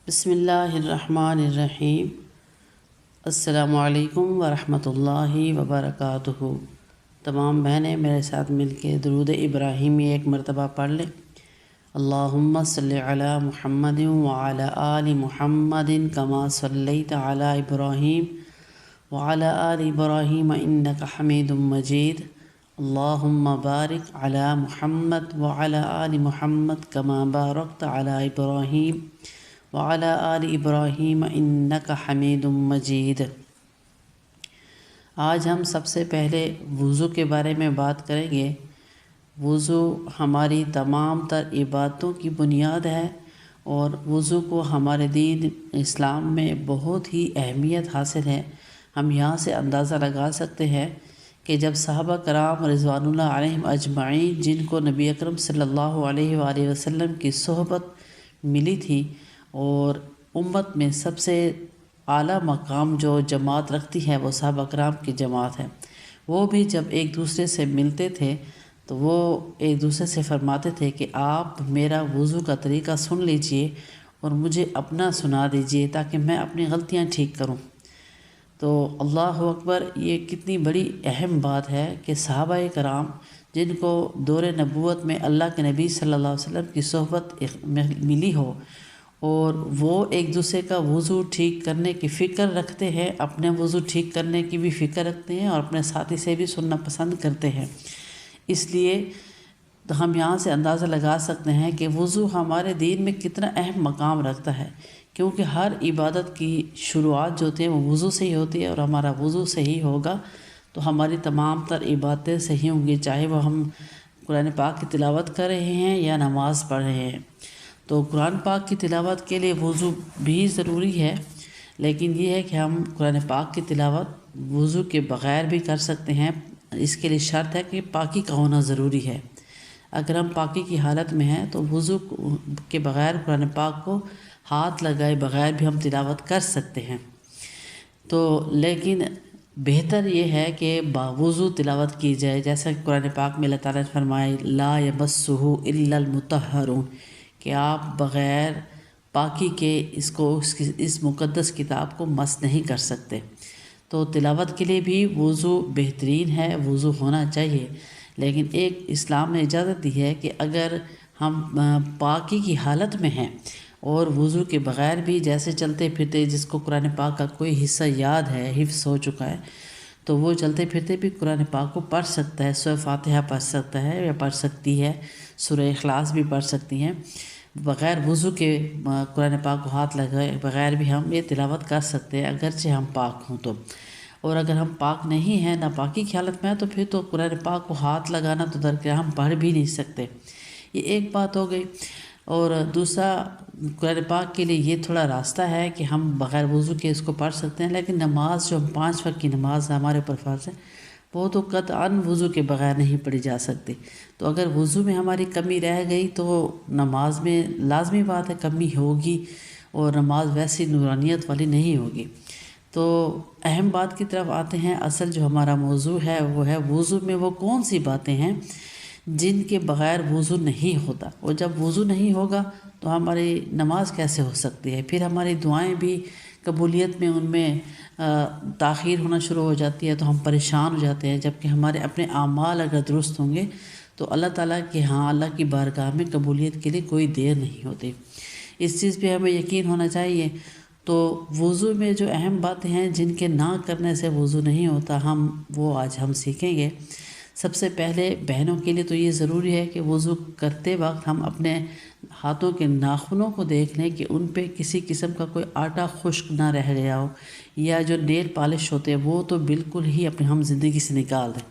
بسم اللہ الرحمن الرحیم۔ السلام علیکم ورحمۃ اللہ وبرکاتہ۔ تمام بہنیں میرے ساتھ مل کے درود ابراہیمی ایک مرتبہ پڑھ لیں۔ اللہم صلی علی محمد وعلی آل محمد کما صلیت علی ابراہیم وعلی آل ابراہیم انک حمید مجید۔ اللہم بارک علی محمد وعلی آل محمد کما بارکت علی ابراہیم وعلی آل ابراہیم انک حمید مجید۔ آج ہم سب سے پہلے وضو کے بارے میں بات کریں گے۔ وضو ہماری تمام تر عبادتوں کی بنیاد ہے، اور وضو کو ہمارے دین اسلام میں بہت ہی اہمیت حاصل ہے۔ ہم یہاں سے اندازہ لگا سکتے ہیں کہ جب صحابہ کرام رضوان اللہ علیہم اجمعین، جن کو نبی اکرم صلی اللہ علیہ وآلہ وسلم کی صحبت ملی تھی، اور امت میں سب سے اعلیٰ مقام جو جماعت رکھتی ہے وہ صحابہ کرام کی جماعت ہے، وہ بھی جب ایک دوسرے سے ملتے تھے تو وہ ایک دوسرے سے فرماتے تھے کہ آپ میرا وضو کا طریقہ سن لیجئے اور مجھے اپنا سنا دیجئے تاکہ میں اپنی غلطیاں ٹھیک کروں۔ تو اللہ اکبر، یہ کتنی بڑی اہم بات ہے کہ صحابہ کرام جن کو دور نبوت میں اللہ کے نبی صلی اللہ علیہ وسلم کی صحبت ملی ہو، اور وہ ایک دوسرے کا وضو ٹھیک کرنے کی فکر رکھتے ہیں، اپنے وضو ٹھیک کرنے کی بھی فکر رکھتے ہیں، اور اپنے ساتھی سے بھی سننا پسند کرتے ہیں۔ اس لیے تو ہم یہاں سے اندازہ لگا سکتے ہیں کہ وضو ہمارے دین میں کتنا اہم مقام رکھتا ہے، کیونکہ ہر عبادت کی شروعات جو ہوتی ہے وہ وضو سے ہی ہوتی ہے، اور ہمارا وضو صحیح ہوگا تو ہماری تمام تر عبادتیں صحیح ہوں گی، چاہے وہ ہم قرآن پاک کی تلاوت کر رہے ہیں یا نماز پڑھ رہے ہیں۔ تو قرآن پاک کی تلاوت کے لیے وضو بھی ضروری ہے، لیکن یہ ہے کہ ہم قرآن پاک کی تلاوت وضو کے بغیر بھی کر سکتے ہیں۔ اس کے لیے شرط ہے کہ پاکی کا ہونا ضروری ہے۔ اگر ہم پاکی کی حالت میں ہیں تو وضو کے بغیر قرآن پاک کو ہاتھ لگائے بغیر بھی ہم تلاوت کر سکتے ہیں۔ تو لیکن بہتر یہ ہے کہ باوضو تلاوت کی جائے، جیسا کہ قرآن پاک میں اللہ تعالیٰ نے فرمایا لا یمسہ الا المطہرون، کہ آپ بغیر پاکی کے اس مقدس کتاب کو مس نہیں کر سکتے۔ تو تلاوت کے لیے بھی وضو بہترین ہے، وضو ہونا چاہیے، لیکن ایک اسلام نے اجازت دی ہے کہ اگر ہم پاکی کی حالت میں ہیں اور وضو کے بغیر بھی جیسے چلتے پھرتے، جس کو قرآن پاک کا کوئی حصہ یاد ہے، حفظ ہو چکا ہے، تو وہ چلتے پھرتے بھی قرآن پاک کو پڑھ سکتا ہے، سورہ فاتحہ پڑھ سکتا ہے یا پڑھ سکتی ہے، سورہ اخلاص بھی پڑھ سکتی ہیں۔ بغیر وضو کے قرآن پاک کو ہاتھ لگائے بغیر بھی ہم یہ تلاوت کر سکتے ہیں، اگرچہ ہم پاک ہوں تو۔ اور اگر ہم پاک نہیں ہیں، ناپاکی کی حالت میں ہیں، تو پھر تو قرآن پاک کو ہاتھ لگانا تو درکار، ہم پڑھ بھی نہیں سکتے۔ یہ ایک بات ہو گئی۔ اور دوسرا، قرآن پاک کے لیے یہ تھوڑا راستہ ہے کہ ہم بغیر وضو کے اس کو پڑھ سکتے ہیں، لیکن نماز جو ہم 5 وقت کی نماز ہمارے اوپر فرض ہے، وہ تو قطعاً وضو کے بغیر نہیں پڑھی جا سکتی۔ تو اگر وضو میں ہماری کمی رہ گئی تو نماز میں لازمی بات ہے کمی ہوگی، اور نماز ویسی نورانیت والی نہیں ہوگی۔ تو اہم بات کی طرف آتے ہیں۔ اصل جو ہمارا موضوع ہے وہ ہے وضو میں وہ کون سی باتیں ہیں جن کے بغیر وضو نہیں ہوتا، اور جب وضو نہیں ہوگا تو ہماری نماز کیسے ہو سکتی ہے؟ پھر ہماری دعائیں بھی قبولیت میں ان میں تاخیر ہونا شروع ہو جاتی ہے، تو ہم پریشان ہو جاتے ہیں، جبکہ ہمارے اپنے اعمال اگر درست ہوں گے تو اللہ تعالیٰ کے ہاں، اللہ کی بارگاہ میں قبولیت کے لیے کوئی دیر نہیں ہوتی۔ اس چیز پہ ہمیں یقین ہونا چاہیے۔ تو وضو میں جو اہم باتیں ہیں جن کے نہ کرنے سے وضو نہیں ہوتا، وہ آج ہم سیکھیں گے۔ سب سے پہلے بہنوں کے لیے تو یہ ضروری ہے کہ وضو کرتے وقت ہم اپنے ہاتھوں کے ناخنوں کو دیکھ لیں کہ ان پہ کسی قسم کا کوئی آٹا خشک نہ رہ گیا ہو، یا جو نیل پالش ہوتے ہیں وہ تو بالکل ہی اپنے ہم زندگی سے نکال دیں،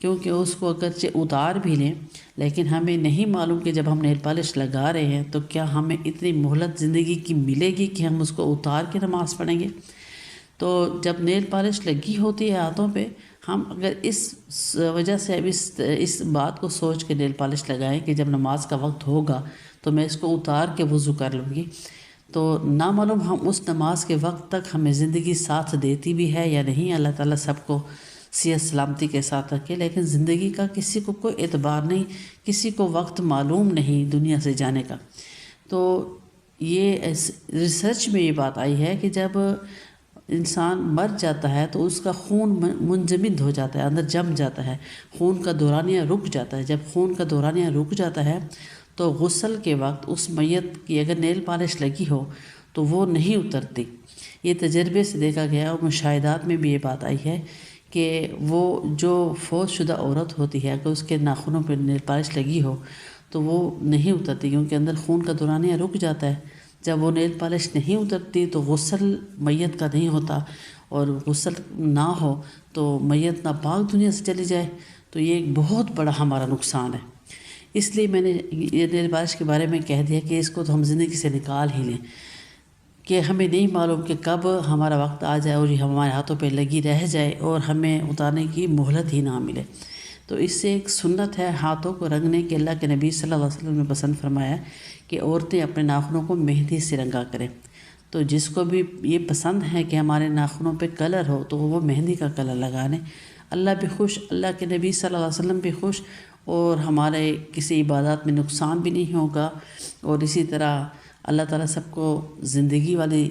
کیونکہ اس کو اگرچہ اتار بھی لیں لیکن ہمیں نہیں معلوم کہ جب ہم نیل پالش لگا رہے ہیں تو کیا ہمیں اتنی مہلت زندگی کی ملے گی کہ ہم اس کو اتار کے نماز پڑھیں گے۔ تو جب نیل پالش لگی ہوتی ہے ہاتھوں پہ، ہم اگر اس وجہ سے اب اس بات کو سوچ کے نیل پالش لگائیں کہ جب نماز کا وقت ہوگا تو میں اس کو اتار کے وضو کر لوں گی، تو نامعلوم ہم اس نماز کے وقت تک ہمیں زندگی ساتھ دیتی بھی ہے یا نہیں۔ اللہ تعالیٰ سب کو صحت سلامتی کے ساتھ رکھے، لیکن زندگی کا کسی کو کوئی اعتبار نہیں، کسی کو وقت معلوم نہیں دنیا سے جانے کا۔ تو یہ ریسرچ میں یہ بات آئی ہے کہ جب انسان مر جاتا ہے تو اس کا خون منجمد ہو جاتا ہے، اندر جم جاتا ہے، خون کا دورانیہ رک جاتا ہے۔ جب خون کا دورانیہ رک جاتا ہے تو غسل کے وقت اس میت کی اگر نیل پالش لگی ہو تو وہ نہیں اترتی۔ یہ تجربے سے دیکھا گیا اور مشاہدات میں بھی یہ بات آئی ہے کہ وہ جو فوت شدہ عورت ہوتی ہے اگر اس کے ناخنوں پہ نیل پالش لگی ہو تو وہ نہیں اترتی، کیونکہ اندر خون کا دورانیہ رک جاتا ہے۔ جب وہ نیل پالش نہیں اترتی تو غسل میت کا نہیں ہوتا، اور غسل نہ ہو تو میت ناپاک دنیا سے چلی جائے تو یہ ایک بہت بڑا ہمارا نقصان ہے۔ اس لیے میں نے یہ نیل پالش کے بارے میں کہہ دیا کہ اس کو تو ہم زندگی سے نکال ہی لیں، کہ ہمیں نہیں معلوم کہ کب ہمارا وقت آ جائے اور یہ ہمارے ہاتھوں پہ لگی رہ جائے اور ہمیں اتارنے کی مہلت ہی نہ ملے۔ تو اس سے ایک سنت ہے ہاتھوں کو رنگنے کے، اللہ کے نبی صلی اللہ علیہ وسلم نے پسند فرمایا کہ عورتیں اپنے ناخنوں کو مہندی سے رنگا کریں۔ تو جس کو بھی یہ پسند ہے کہ ہمارے ناخنوں پہ کلر ہو تو وہ مہندی کا کلر لگا لیں، اللہ بھی خوش، اللہ کے نبی صلی اللہ علیہ وسلم بھی خوش، اور ہمارے کسی عبادات میں نقصان بھی نہیں ہوگا، اور اسی طرح اللہ تعالیٰ سب کو زندگی والی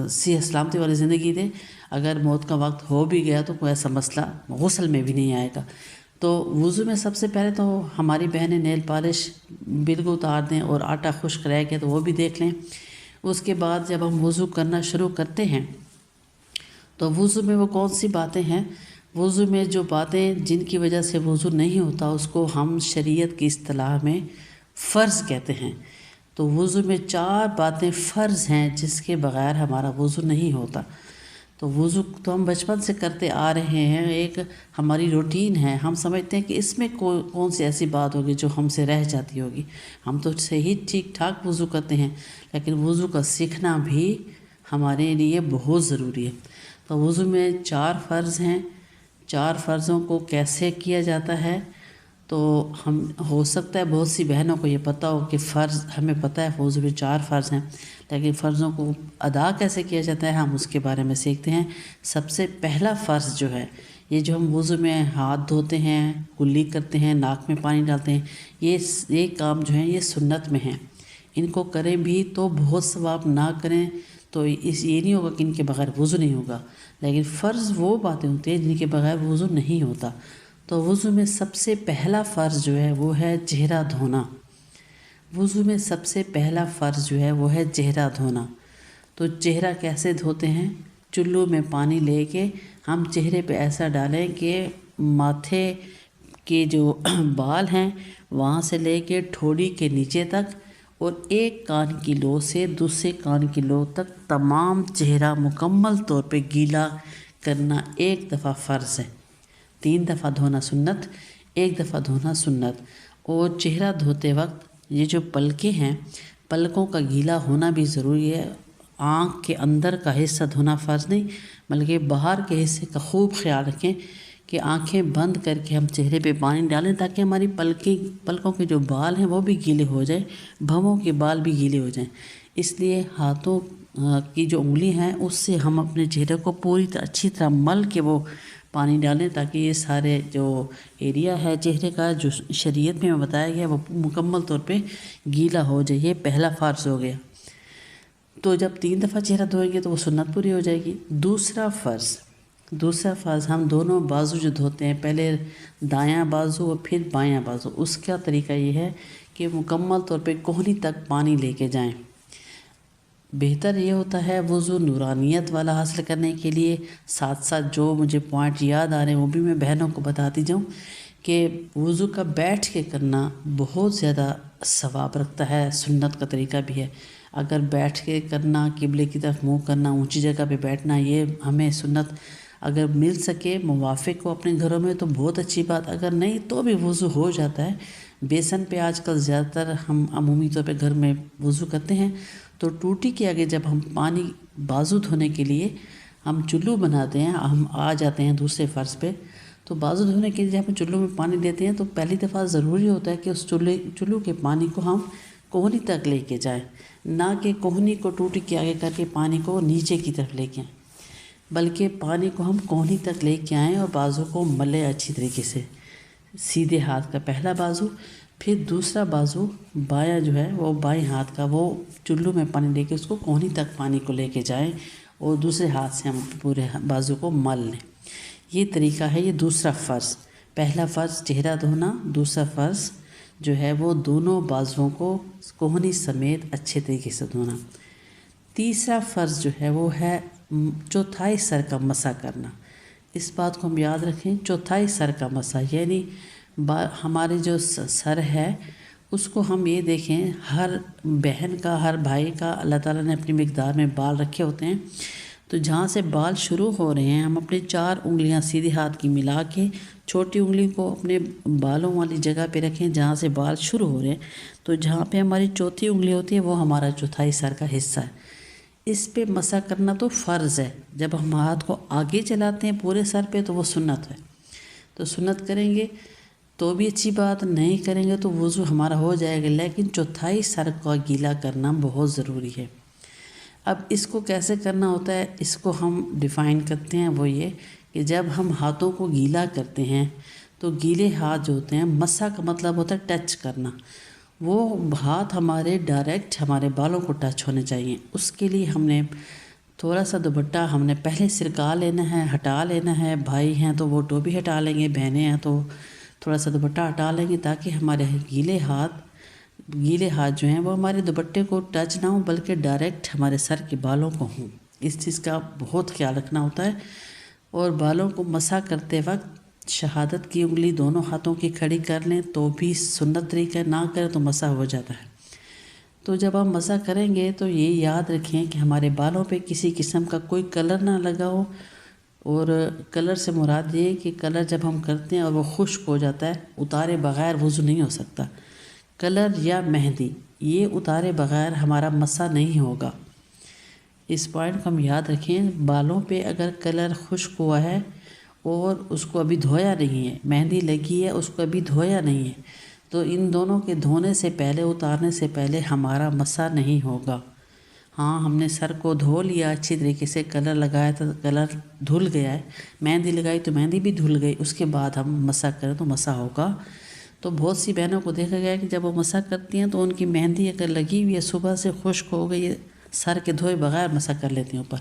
صحت سلامتی والی زندگی دے۔ اگر موت کا وقت ہو بھی گیا تو کوئی ایسا مسئلہ غسل میں بھی نہیں آئے گا۔ تو وضو میں سب سے پہلے تو ہماری بہنیں نیل پالش بالکل اتار دیں، اور آٹا خشک رہ گیا تو وہ بھی دیکھ لیں۔ اس کے بعد جب ہم وضو کرنا شروع کرتے ہیں تو وضو میں وہ کون سی باتیں ہیں، وضو میں جو باتیں جن کی وجہ سے وضو نہیں ہوتا اس کو ہم شریعت کی اصطلاح میں فرض کہتے ہیں۔ تو وضو میں 4 باتیں فرض ہیں جس کے بغیر ہمارا وضو نہیں ہوتا۔ تو وضو تو ہم بچپن سے کرتے آ رہے ہیں، ایک ہماری روٹین ہے، ہم سمجھتے ہیں کہ اس میں کون سی ایسی بات ہوگی جو ہم سے رہ جاتی ہوگی، ہم تو صحیح ٹھیک ٹھاک وضو کرتے ہیں، لیکن وضو کا سیکھنا بھی ہمارے لیے بہت ضروری ہے۔ تو وضو میں 4 فرض ہیں، 4 فرضوں کو کیسے کیا جاتا ہے، تو ہم ہو سکتا ہے بہت سی بہنوں کو یہ پتہ ہو کہ فرض ہمیں پتہ ہے وضو میں 4 فرض ہیں، لیکن فرضوں کو ادا کیسے کیا جاتا ہے ہم اس کے بارے میں سیکھتے ہیں۔ سب سے پہلا فرض جو ہے، یہ جو ہم وضو میں ہاتھ دھوتے ہیں، کلی کرتے ہیں، ناک میں پانی ڈالتے ہیں، یہ کام جو ہیں یہ سنت میں ہیں، ان کو کریں بھی تو بہت ثواب، نہ کریں تو یہ نہیں ہوگا کہ ان کے بغیر وضو نہیں ہوگا، لیکن فرض وہ باتیں ہوتی ہیں جن کے بغیر وضو نہیں ہوتا۔ تو وضو میں سب سے پہلا فرض جو ہے وہ ہے چہرہ دھونا۔ وضو میں سب سے پہلا فرض جو ہے وہ ہے چہرہ دھونا۔ تو چہرہ کیسے دھوتے ہیں، چلو میں پانی لے کے ہم چہرے پہ ایسا ڈالیں کہ ماتھے کے جو بال ہیں وہاں سے لے کے ٹھوڑی کے نیچے تک، اور ایک کان کی لو سے دوسرے کان کی لو تک تمام چہرہ مکمل طور پہ گیلا کرنا 1 دفعہ فرض ہے۔ 3 دفعہ دھونا سنت، 1 دفعہ دھونا سنت۔ اور چہرہ دھوتے وقت یہ جو پلکیں ہیں، پلکوں کا گیلا ہونا بھی ضروری ہے۔ آنکھ کے اندر کا حصہ دھونا فرض نہیں، بلکہ باہر کے حصے کا خوب خیال رکھیں کہ آنکھیں بند کر کے ہم چہرے پہ پانی ڈالیں تاکہ ہماری پلکوں کے جو بال ہیں وہ بھی گیلے ہو جائیں، بھووں کے بال بھی گیلے ہو جائیں۔ اس لیے ہاتھوں کی جو انگلی ہیں اس سے ہم اپنے چہرے کو پوری اچھی طرح مل کے وہ پانی ڈالیں تاکہ یہ سارے جو ایریا ہے چہرے کا جو شریعت میں بتایا گیا وہ مکمل طور پہ گیلا ہو جائے۔ یہ پہلا فرض ہو گیا۔ تو جب 3 دفعہ چہرہ دھوئیں گے تو وہ سنت پوری ہو جائے گی۔ دوسرا فرض ہم دونوں بازو جو دھوتے ہیں، پہلے دایاں بازو اور پھر بایاں بازو، اس کا طریقہ یہ ہے کہ مکمل طور پہ کوہنی تک پانی لے کے جائیں۔ بہتر یہ ہوتا ہے وضو نورانیت والا حاصل کرنے کے لیے، ساتھ ساتھ جو مجھے پوائنٹ یاد آ رہے ہیں وہ بھی میں بہنوں کو بتاتی جاؤں کہ وضو کا بیٹھ کے کرنا بہت زیادہ ثواب رکھتا ہے، سنت کا طریقہ بھی ہے۔ اگر بیٹھ کے کرنا، قبلے کی طرف منہ کرنا، اونچی جگہ پہ بیٹھنا، یہ ہمیں سنت اگر مل سکے موافق ہو اپنے گھروں میں تو بہت اچھی بات، اگر نہیں تو بھی وضو ہو جاتا ہے۔ بیسن پہ آج کل زیادہ تر ہم عمومی طور پہ گھر میں وضو کرتے ہیں، تو ٹوٹی کے آگے جب ہم پانی بازو دھونے کے لیے ہم چلو بناتے ہیں، ہم آ جاتے ہیں دوسرے فرض پہ، تو بازو دھونے کے لیے جب ہم چلو میں پانی لیتے ہیں تو پہلی دفعہ ضروری ہوتا ہے کہ اس چلو کے پانی کو ہم کوہنی تک لے کے جائیں، نہ کہ کوہنی کو ٹوٹی کے آگے کر کے پانی کو نیچے کی طرف لے کے آئیں، بلکہ پانی کو ہم کوہنی تک لے کے آئیں اور بازو کو ملے اچھی طریقے سے۔ سیدھے ہاتھ کا پہلا بازو، پھر دوسرا بازو بایاں جو ہے وہ بائیں ہاتھ کا وہ چلو میں پانی لے کے اس کو کوہنی تک پانی کو لے کے جائیں اور دوسرے ہاتھ سے ہم پورے بازو کو مل لیں۔ یہ طریقہ ہے، یہ دوسرا فرض۔ پہلا فرض چہرہ دھونا، دوسرا فرض جو ہے وہ دونوں بازوؤں کو کوہنی سمیت اچھے طریقے سے دھونا۔ تیسرا فرض جو ہے وہ ہے چوتھائی سر کا مسح کرنا۔ اس بات کو ہم یاد رکھیں، چوتھائی سر کا مسح یعنی ہمارے جو سر ہے اس کو ہم یہ دیکھیں، ہر بہن کا، ہر بھائی کا اللہ تعالیٰ نے اپنی مقدار میں بال رکھے ہوتے ہیں، تو جہاں سے بال شروع ہو رہے ہیں ہم اپنی 4 انگلیاں سیدھے ہاتھ کی ملا کے چھوٹی انگلی کو اپنے بالوں والی جگہ پہ رکھیں جہاں سے بال شروع ہو رہے ہیں، تو جہاں پہ ہماری چوتھی انگلی ہوتی ہے وہ ہمارا چوتھائی سر کا حصہ ہے۔ اس پہ مسح کرنا تو فرض ہے، جب ہم ہاتھ کو آگے چلاتے ہیں پورے سر پہ تو وہ سنت ہے، تو سنت کریں گے تو بھی اچھی بات، نہیں کریں گے تو وضو ہمارا ہو جائے گا، لیکن چوتھائی سر کا گیلا کرنا بہت ضروری ہے۔ اب اس کو کیسے کرنا ہوتا ہے، اس کو ہم ڈیفائن کرتے ہیں، وہ یہ کہ جب ہم ہاتھوں کو گیلا کرتے ہیں تو گیلے ہاتھ جو ہوتے ہیں، مسح کا مطلب ہوتا ہے ٹچ کرنا، وہ ہاتھ ہمارے ڈائریکٹ ہمارے بالوں کو ٹچ ہونے چاہیے۔ اس کے لیے ہم نے تھوڑا سا دوپٹہ ہم نے پہلے سرکا لینا ہے، ہٹا لینا ہے، بھائی ہیں تو وہ ٹوپی ہٹا لیں گے، بہنیں ہیں تو تھوڑا سا دوپٹہ ہٹا لیں گے، تاکہ ہمارے گیلے ہاتھ جو ہیں وہ ہمارے دوپٹے کو ٹچ نہ ہوں بلکہ ڈائریکٹ ہمارے سر کے بالوں کو ہوں۔ اس چیز کا بہت خیال رکھنا ہوتا ہے۔ اور بالوں کو مسح کرتے وقت شہادت کی انگلی دونوں ہاتھوں کی کھڑی کر لیں تو بھی سنت طریقہ، نہ کریں تو مسح ہو جاتا ہے۔ تو جب ہم مسح کریں گے تو یہ یاد رکھیں کہ ہمارے بالوں پہ کسی قسم کا کوئی کلر نہ لگا ہو، اور کلر سے مراد یہ کہ کلر جب ہم کرتے ہیں اور وہ خشک ہو جاتا ہے، اتارے بغیر وضو نہیں ہو سکتا۔ کلر یا مہندی یہ اتارے بغیر ہمارا مسح نہیں ہوگا۔ اس پوائنٹ کو ہم یاد رکھیں، بالوں پہ اگر کلر خشک ہوا ہے اور اس کو ابھی دھویا نہیں ہے، مہندی لگی ہے اس کو ابھی دھویا نہیں ہے، تو ان دونوں کے دھونے سے پہلے، اتارنے سے پہلے ہمارا مسح نہیں ہوگا۔ ہاں، ہم نے سر کو دھو لیا اچھی طریقے سے، کلر لگایا تو کلر دھل گیا ہے، مہندی لگائی تو مہندی بھی دھل گئی، اس کے بعد ہم مسح کریں تو مسح ہوگا۔ تو بہت سی بہنوں کو دیکھا گیا ہے کہ جب وہ مسح کرتی ہیں تو ان کی مہندی اگر لگی ہوئی ہے صبح سے خشک ہو گئی ہے، سر کے دھوئے بغیر مسح کر لیتی ہیں اوپر،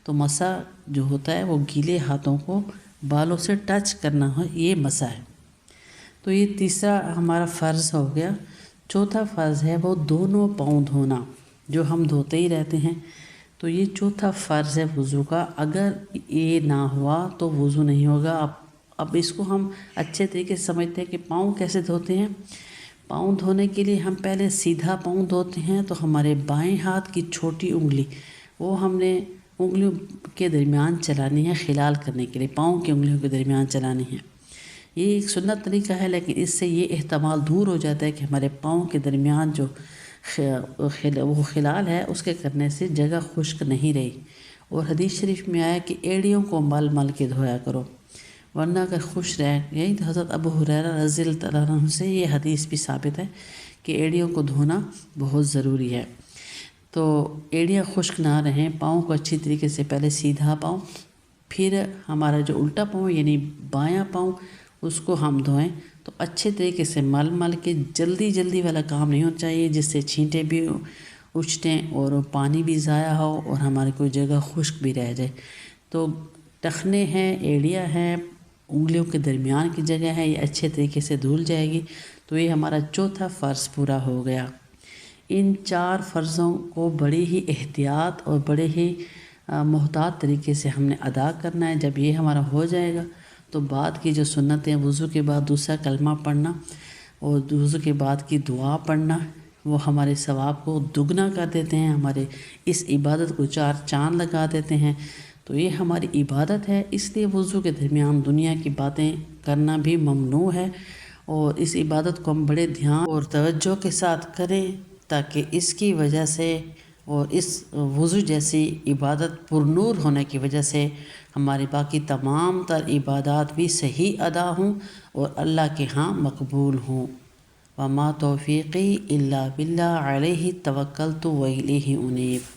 تو مسح جو ہوتا ہے وہ گیلے ہاتھوں کو بالوں سے ٹچ کرنا ہے، یہ مسح ہے۔ تو یہ تیسرا ہمارا فرض ہو گیا۔ چوتھا فرض ہے وہ دونوں پاؤں دھونا، جو ہم دھوتے ہی رہتے ہیں، تو یہ چوتھا فرض ہے وضو کا۔ اگر یہ نہ ہوا تو وضو نہیں ہوگا۔ اب اس کو ہم اچھے طریقے سے سمجھتے ہیں کہ پاؤں کیسے دھوتے ہیں۔ پاؤں دھونے کے لیے ہم پہلے سیدھا پاؤں دھوتے ہیں، تو ہمارے بائیں ہاتھ کی چھوٹی انگلی وہ ہم نے انگلیوں کے درمیان چلانی ہے، خلال کرنے کے لیے پاؤں کی انگلیوں کے درمیان چلانی ہے۔ یہ ایک سنت طریقہ ہے، لیکن اس سے یہ احتمال دور ہو جاتا ہے کہ ہمارے پاؤں کے درمیان جو وہ خلال ہے اس کے کرنے سے جگہ خشک نہیں رہی۔ اور حدیث شریف میں آیا کہ ایڑیوں کو مل مل کے دھویا کرو، ورنہ اگر خشک رہے، یہی تو حضرت ابو ہریرہ رضی اللہ عنہ سے یہ حدیث بھی ثابت ہے کہ ایڑیوں کو دھونا بہت ضروری ہے۔ تو ایڑیاں خشک نہ رہیں، پاؤں کو اچھی طریقے سے پہلے سیدھا پاؤں، پھر ہمارا جو الٹا پاؤں یعنی بایاں پاؤں اس کو ہم دھوئیں تو اچھے طریقے سے مل مل کے، جلدی والا کام نہیں ہونا چاہیے جس سے چھینٹیں بھی اچھٹیں اور پانی بھی ضائع ہو اور ہماری کوئی جگہ خشک بھی رہ جائے۔ تو ٹخنے ہیں، ایڑیاں ہیں، انگلیوں کے درمیان کی جگہ ہے، یہ اچھے طریقے سے دھل جائے گی، تو یہ ہمارا چوتھا فرض پورا ہو گیا۔ ان 4 فرضوں کو بڑی ہی احتیاط اور بڑے ہی محتاط طریقے سے ہم نے ادا کرنا ہے۔ جب یہ ہمارا ہو جائے گا تو بعد کی جو سنتیں، وضو کے بعد دوسرا کلمہ پڑھنا اور وضو کے بعد کی دعا پڑھنا، وہ ہمارے ثواب کو دگنا کر دیتے ہیں، ہمارے اس عبادت کو 4 چاند لگا دیتے ہیں۔ تو یہ ہماری عبادت ہے، اس لیے وضو کے درمیان دنیا کی باتیں کرنا بھی ممنوع ہے، اور اس عبادت کو ہم بڑے دھیان اور توجہ کے ساتھ کریں، تاکہ اس کی وجہ سے اور اس وضو جیسی عبادت پر نور ہونے کی وجہ سے ہماری باقی تمام تر عبادات بھی صحیح ادا ہوں اور اللہ کے ہاں مقبول ہوں۔ وما توفیقی الا باللہ علیہ توکلت و الیہ انیب۔